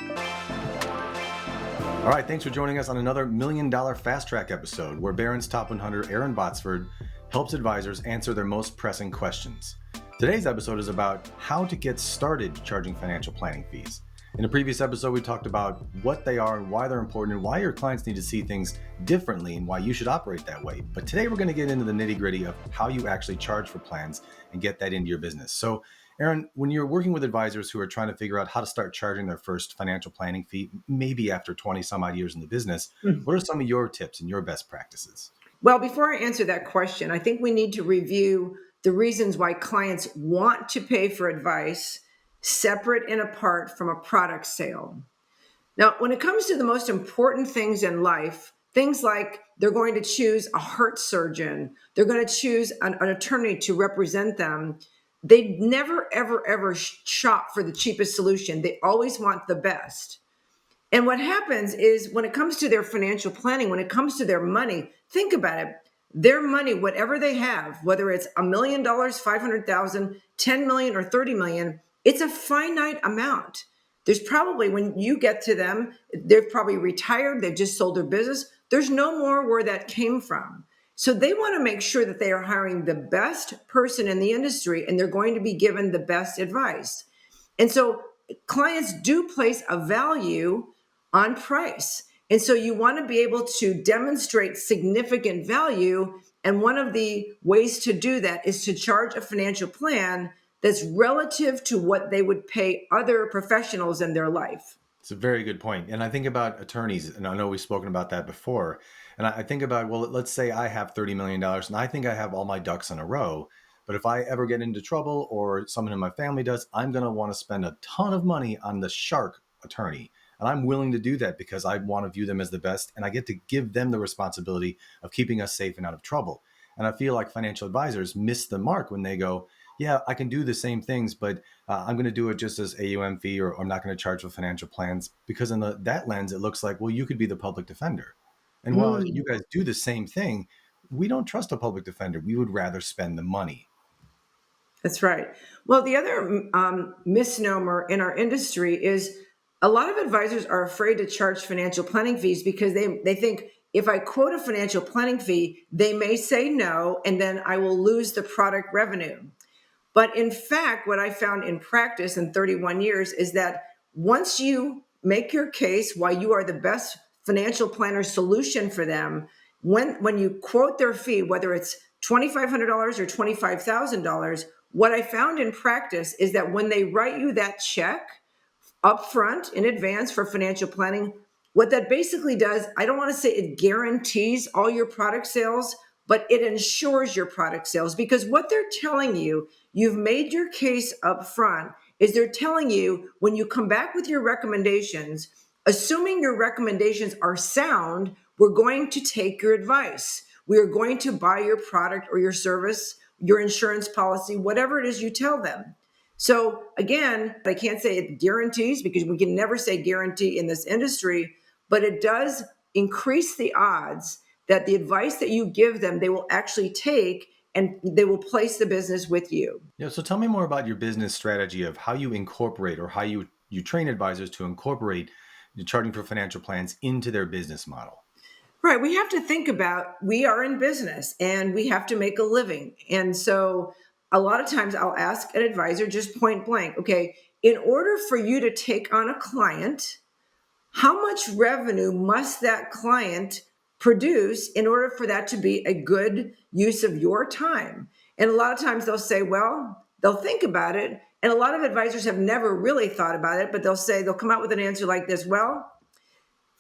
All right, thanks for joining us on another $1 Million Fast Track episode where Barron's top 100 Erin Botsford helps advisors answer their most pressing questions. Today's episode is about how to get started charging financial planning fees. In a previous episode, we talked about what they are and why they're important and why your clients need to see things differently and why you should operate that way. But today we're going to get into the nitty-gritty of how you actually charge for plans and get that into your business. So Erin, when you're working with advisors who are trying to figure out how to start charging their first financial planning fee, maybe after 20 some odd years in the business, what are some of your tips and your best practices? Well, before I answer that question, I think we need to review the reasons why clients want to pay for advice separate and apart from a product sale. Now, when it comes to the most important things in life, things like they're going to choose a heart surgeon, they're going to choose an attorney to represent them, they never, ever, ever shop for the cheapest solution. They always want the best. And what happens is when it comes to their financial planning, when it comes to their money, think about it. Their money, whatever they have, whether it's $1 million, 500,000, 10 million, or 30 million, it's a finite amount. There's probably, when you get to them, they've probably retired, they've just sold their business. There's no more where that came from. So they want to make sure that they are hiring the best person in the industry and they're going to be given the best advice. And so clients do place a value on price. And so you want to be able to demonstrate significant value. And one of the ways to do that is to charge a financial plan that's relative to what they would pay other professionals in their life. It's a very good point. And I think about attorneys, and I know we've spoken about that before. And I think about, well, let's say I have $30 million and I think I have all my ducks in a row. But if I ever get into trouble or someone in my family does, I'm going to want to spend a ton of money on the shark attorney. And I'm willing to do that because I want to view them as the best. And I get to give them the responsibility of keeping us safe and out of trouble. And I feel like financial advisors miss the mark when they go, yeah, I can do the same things, but I'm going to do it just as AUM fee, or I'm not going to charge for financial plans, because in that lens, it looks like, well, you could be the public defender. And while you guys do the same thing, we don't trust a public defender. We would rather spend the money. That's right. Well, the other misnomer in our industry is a lot of advisors are afraid to charge financial planning fees because they think if I quote a financial planning fee, they may say no, and then I will lose the product revenue. But in fact, what I found in practice in 31 years is that once you make your case why you are the best financial planner solution for them, when you quote their fee, whether it's $2,500 or $25,000, what I found in practice is that when they write you that check upfront in advance for financial planning, what that basically does, I don't want to say it guarantees all your product sales, but it ensures your product sales, because what they're telling you, you've made your case up front, is they're telling you when you come back with your recommendations, assuming your recommendations are sound, we're going to take your advice. We are going to buy your product or your service, your insurance policy, whatever it is you tell them. So again, I can't say it guarantees because we can never say guarantee in this industry, but it does increase the odds that the advice that you give them, they will actually take and they will place the business with you. Yeah. So tell me more about your business strategy of how you incorporate, or how you train advisors to incorporate the charging for financial plans into their business model. Right. We have to think about, we are in business and we have to make a living. And so a lot of times I'll ask an advisor just point blank, okay, in order for you to take on a client, how much revenue must that client produce in order for that to be a good use of your time? And a lot of times they'll say, well, they'll think about it. And a lot of advisors have never really thought about it, but they'll come out with an answer like this. Well,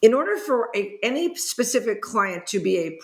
in order for any specific client to be a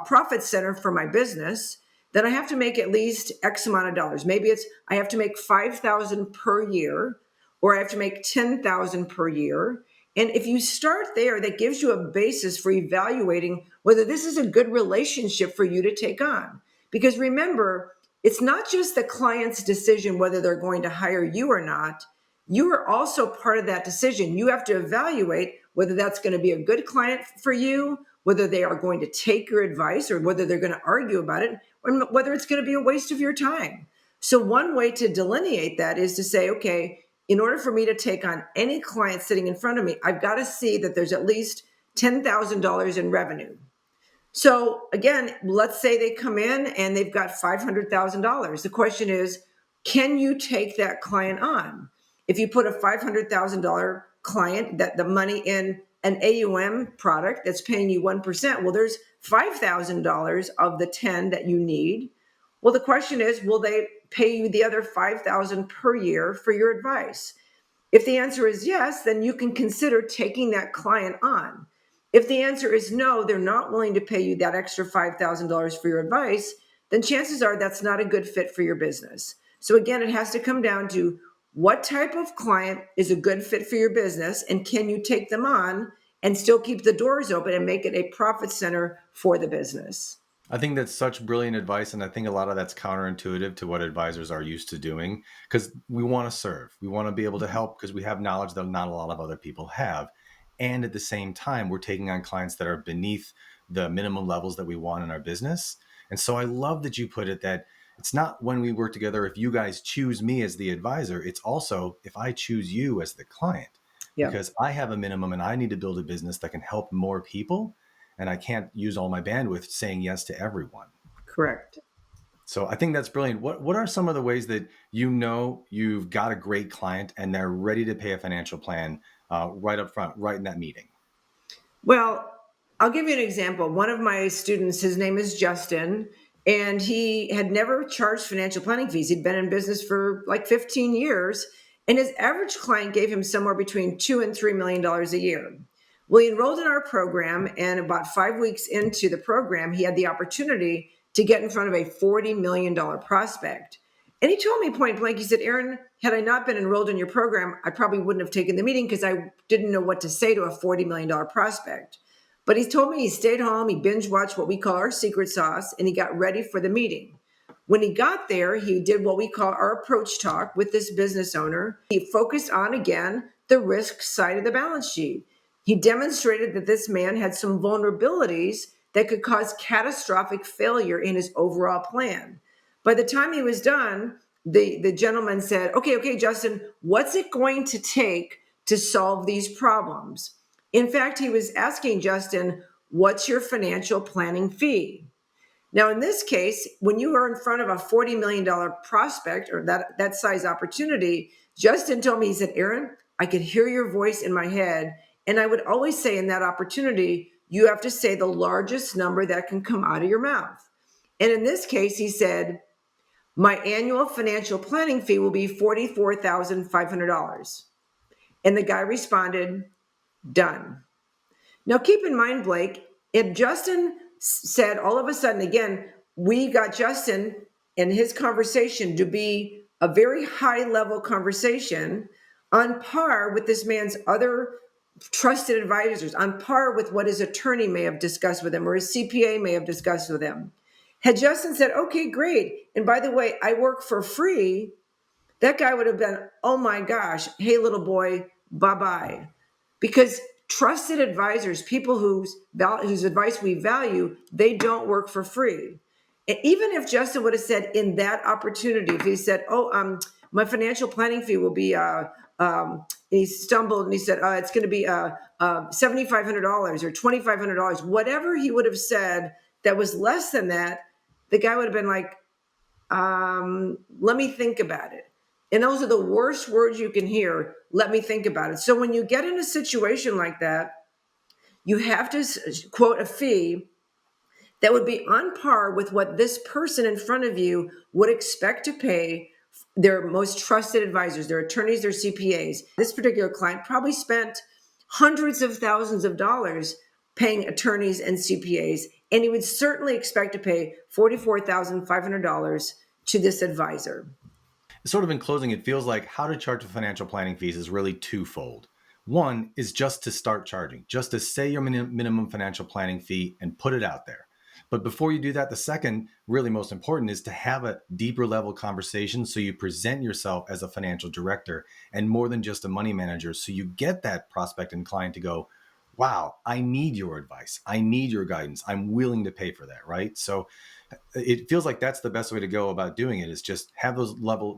profit center for my business, then I have to make at least X amount of dollars. Maybe it's I have to make $5,000 per year, or I have to make $10,000 per year. And if you start there, that gives you a basis for evaluating whether this is a good relationship for you to take on. Because remember, it's not just the client's decision whether they're going to hire you or not. You are also part of that decision. You have to evaluate whether that's going to be a good client for you, whether they are going to take your advice, or whether they're going to argue about it, or whether it's going to be a waste of your time. So one way to delineate that is to say, okay, in order for me to take on any client sitting in front of me, I've got to see that there's at least $10,000 in revenue. So again, let's say they come in and they've got $500,000. The question is, can you take that client on? If you put a $500,000 client, that the money in an AUM product that's paying you 1%, well, there's $5,000 of the 10 that you need. Well, the question is, will they pay you the other 5,000 per year for your advice? If the answer is yes, then you can consider taking that client on. If the answer is no, they're not willing to pay you that extra $5,000 for your advice, then chances are that's not a good fit for your business. So again, it has to come down to what type of client is a good fit for your business, and can you take them on and still keep the doors open and make it a profit center for the business? I think that's such brilliant advice. And I think a lot of that's counterintuitive to what advisors are used to doing, because we want to serve. We want to be able to help because we have knowledge that not a lot of other people have. And at the same time, we're taking on clients that are beneath the minimum levels that we want in our business. And so I love that you put it that it's not when we work together, if you guys choose me as the advisor, it's also if I choose you as the client, Yeah, because I have a minimum and I need to build a business that can help more people, and I can't use all my bandwidth saying yes to everyone. correct. So I think that's brilliant. What are some of the ways that you know you've got a great client and they're ready to pay a financial plan right up front, right in that meeting? Well, I'll give you an example. One of my students, his name is Justin, and he had never charged financial planning fees. He'd been in business for like 15 years, and his average client gave him somewhere between $2 and $3 million a year. Well, he enrolled in our program, and about 5 weeks into the program, he had the opportunity to get in front of a $40 million prospect. And he told me point blank, he said, Erin, had I not been enrolled in your program, I probably wouldn't have taken the meeting because I didn't know what to say to a $40 million prospect. But he told me he stayed home, he binge watched what we call our secret sauce, and he got ready for the meeting. When he got there, he did what we call our approach talk with this business owner. He focused on, again, the risk side of the balance sheet. He demonstrated that this man had some vulnerabilities that could cause catastrophic failure in his overall plan. By the time he was done, the gentleman said, okay, Justin, what's it going to take to solve these problems? In fact, he was asking Justin, what's your financial planning fee? Now, in this case, when you are in front of a $40 million prospect or that size opportunity, Justin told me, he said, Erin, I could hear your voice in my head. And I would always say in that opportunity, you have to say the largest number that can come out of your mouth. And in this case, he said, my annual financial planning fee will be $44,500. And the guy responded, done. Now, keep in mind, Blake, if Justin said all of a sudden, again, we got Justin and his conversation to be a very high level conversation on par with this man's other trusted advisors, on par with what his attorney may have discussed with him or his CPA may have discussed with him. Had Justin said, okay, great. And by the way, I work for free, that guy would have been, oh my gosh, hey, little boy, bye bye. Because trusted advisors, people whose advice we value, they don't work for free. And even if Justin would have said in that opportunity, if he said, my financial planning fee will be, he stumbled and he said, it's going to be $7,500 or $2,500, whatever he would have said that was less than that, the guy would have been like, let me think about it. And those are the worst words you can hear. Let me think about it. So when you get in a situation like that, you have to quote a fee that would be on par with what this person in front of you would expect to pay their most trusted advisors, their attorneys, their CPAs. This particular client probably spent hundreds of thousands of dollars paying attorneys and CPAs, and he would certainly expect to pay $44,500 to this advisor. Sort of in closing, it feels like how to charge for financial planning fees is really twofold. One is just to start charging, just to say your minimum financial planning fee and put it out there. But before you do that, the second, really most important, is to have a deeper level conversation so you present yourself as a financial director and more than just a money manager. So you get that prospect and client to go, wow, I need your advice. I need your guidance. I'm willing to pay for that, right? So it feels like that's the best way to go about doing it, is just have those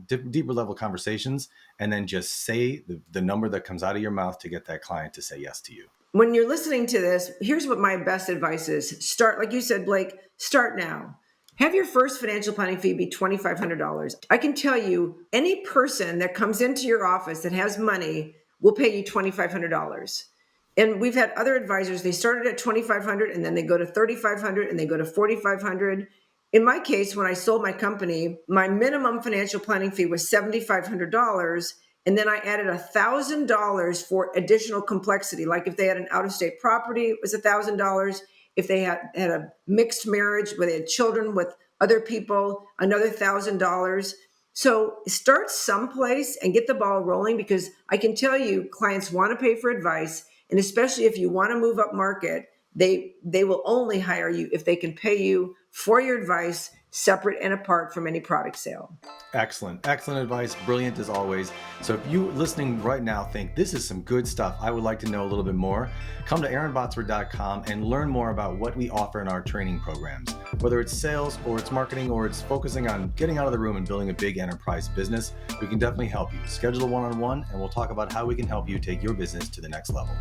deeper level conversations, and then just say the number that comes out of your mouth to get that client to say yes to you. When you're listening to this, here's what my best advice is. Start, like you said, Blake, start now. Have your first financial planning fee be $2,500. I can tell you, any person that comes into your office that has money will pay you $2,500. And we've had other advisors, they started at $2,500 and then they go to $3,500 and they go to $4,500. In my case, when I sold my company, my minimum financial planning fee was $7,500. And then I added $1,000 for additional complexity. Like if they had an out-of-state property, it was $1,000. If they had a mixed marriage where they had children with other people, another $1,000. So start someplace and get the ball rolling, because I can tell you clients want to pay for advice. And especially if you want to move up market, they will only hire you if they can pay you for your advice separate and apart from any product sale. Excellent advice, brilliant as always. So if you listening right now think this is some good stuff, I would like to know a little bit more, come to erinbotsford.com and learn more about what we offer in our training programs. Whether it's sales or it's marketing or it's focusing on getting out of the room and building a big enterprise business, we can definitely help you. Schedule a one-on-one and we'll talk about how we can help you take your business to the next level.